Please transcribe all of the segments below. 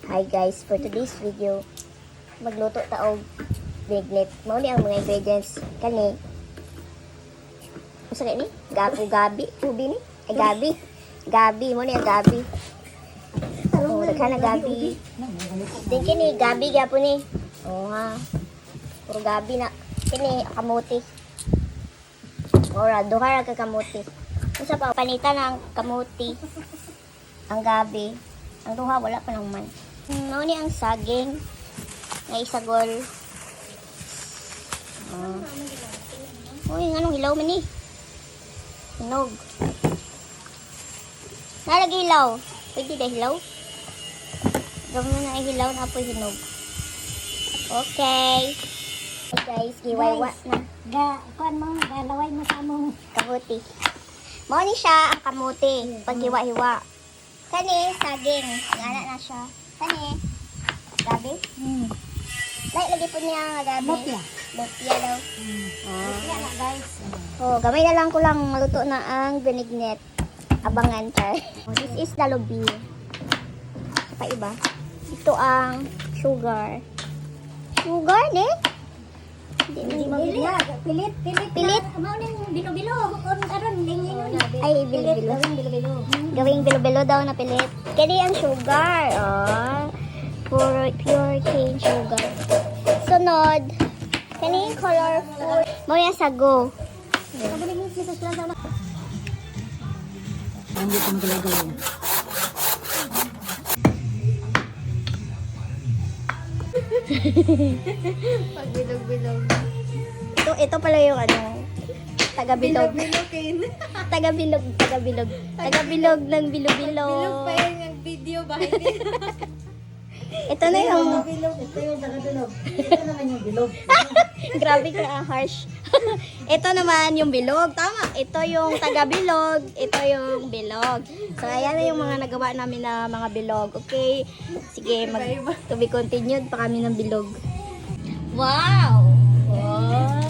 Hi guys, for today's video, magluto ta og bignet. Mao ni ang mga ingredients kani. Usa ni? Gabi, ubi ni? Ay gabi. Gabi mo ni ang gabi. Oh, daghan na gabi. Din kini gabi gyapon ni. Oh ha. Puro gabi na. Kini kamuti. Ora duha ra ka kamuti. Unsa pa panitan ang kamuti. Ang gabi. Ang duha wala pa nang man. Mao ni ang saging nga isagol. Uy, anong hilaw man ni? Hinog. Nalagi hilaw. Pwede na hilaw? Gawin na hilaw na po hinog. Okay. Okay guys, giwaiwa na. Kuan mo, galaway mo sa among Kamuti. Mao ni siya ang kamuti. Pag hiwa-hiwa. Kani, saging. Ngana na siya. Kani, gabi. Like, lagi po niya nga gabi. Lopia. Lopia daw. Yan na guys. Oh, gamay na lang ko lang maluto na ang binignet. Abangan, char. Oh, this is the lubi. Pa iba. Ito ang sugar. Sugar, ne? Hindi mo biya, pilit. Pilit? Mao ning bilo-bilo, kon aron linginon. Ay, bilo-bilo. Gawing bilo-bilo. Gawing bilo-bilo daw na pilit. Kani ang sugar. Oh, pure cane sugar. Sunod. Kani yung colorful. Mo yung sago. Sabi ni Mrs. Plaza na. Hindi ko magalagay. Pagbilog-bilog. Ito pala yung ano, taga-bilog. Taga-bilog. Taga-bilog ng bilo-bilo. Bilog pa yun yung video ba? Ito na yung, Ito yung taga-bilog. Ito naman yung bilog. grabe ka, harsh. Ito naman yung bilog. Tama, ito yung taga-bilog. Ito yung bilog. So, ayan na yung mga nagawa namin na mga bilog. Okay? Sige, to be continued pa kami ng bilog. Wow! Wow!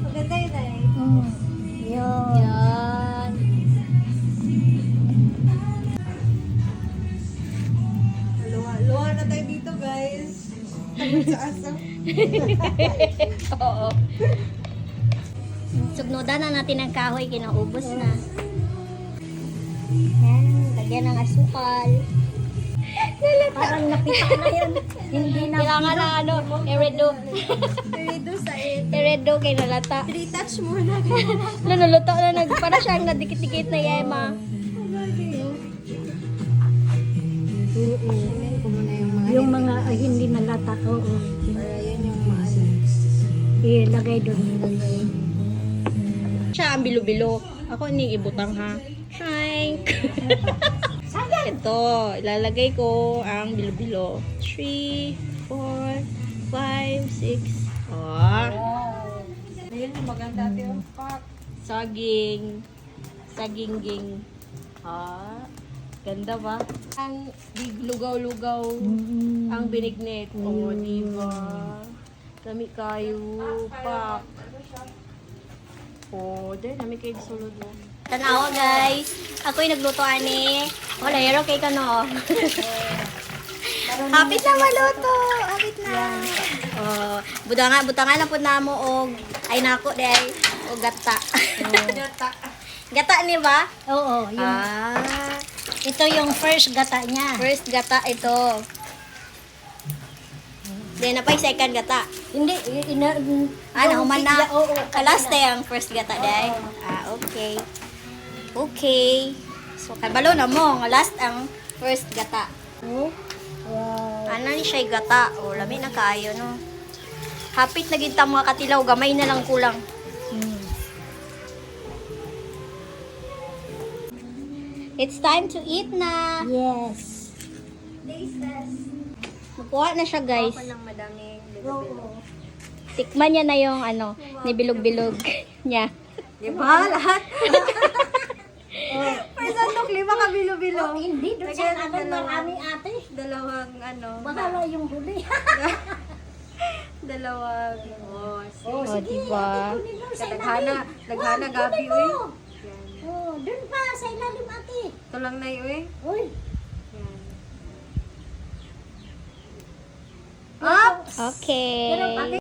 Maganda yun eh. Yun. Yan. Luha na tayo dito guys. Takot sa aso. Oo. Subnodan na natin ang kahoy, kinaubos na. Yan, lagyan ng asukal. Parang napita na yun. Hindi na. Kailangan na ano, eredo. Redo sa it. Eredo kay nalata. Retouch muna. Luluto na para siyang nadikit-dikit na yema. Yung mga hindi nalata. Oo. Ayan yung maano. Ilagay doon. Siya ang bilo-bilo. Ako ni ibutang ha. Shank. Ito, ilalagay ko ang bilo-bilo. 3, 4, 5, 6. Oh. Ayun yung maganda tayo. Pak. Saging. Sagingging. Ah. Ganda ba? Ang lugaw-lugaw. Ang binignet. Oh, diba? Lami kayo. Pak. Oh, dahil lami kayo sulod mo. Tanawa guys. Ako'y nagluto ani. Wala, hero kay ka no. Hapit na maluto. Hapit na. Oh, butangan na po na mo og ay nako day og gata. Gata ni ba? Oo. Yung, ito yung first gata niya. First gata ito. Then na pa yung second gata. Hindi. Nahuman na. Oo. Last day ang first gata day. Okay. Okay. So kabalo na mo nga last ang first gata. Wow. Ana ni siya gata. O lami na kaayo no. Hapit na gid ta mga katilaw, gamay na lang kulang. It's time to eat na. Yes. Nakuha na siya guys. Ng madaming Oo. Tikman niya na yung ano, ni bilog-bilog niya. Diba? Lahat? Per sandok, 5 ka bilo-bilo. Hindi. Doon sa amin marami ate. Dalawang ano. Bahala yung huli. Dalawang. Oh, Oh, diba? Naghana gabi uy. Oh, doon pa sa ilalim ate. Ito lang na uy. Uy. Yan. Okay. Pero bakit